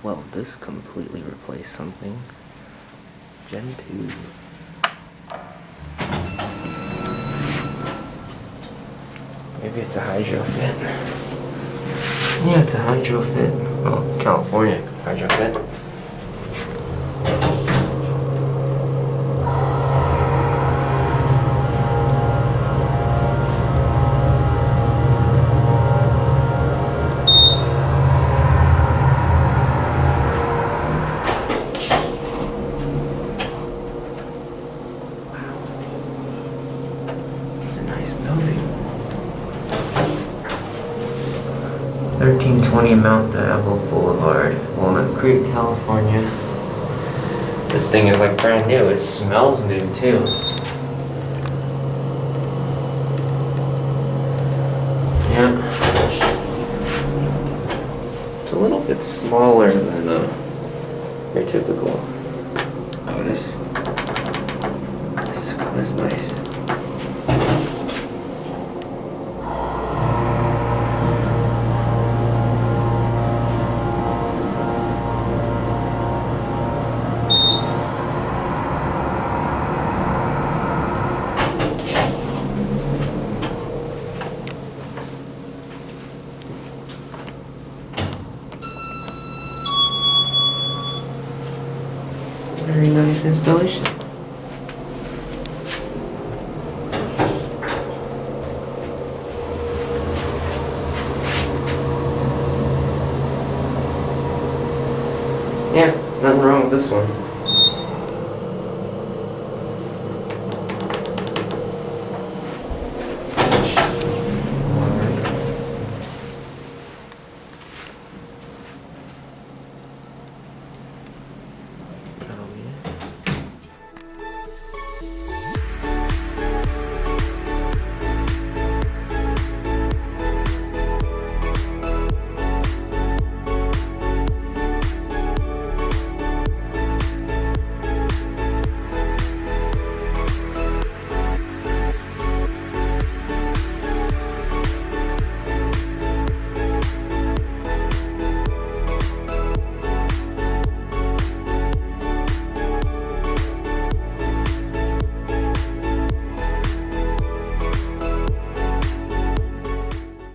well, this completely replaced something. Gen 2. Maybe it's a HydroFit. Yeah, it's a HydroFit. Well, California HydroFit. It's a nice building. 1320 Mount Diablo Boulevard, Walnut Creek, California. This thing is like brand new. It smells new too. Yeah. It's a little bit smaller than your typical OTIS. This is nice. Very nice installation. Yeah, nothing wrong with this one.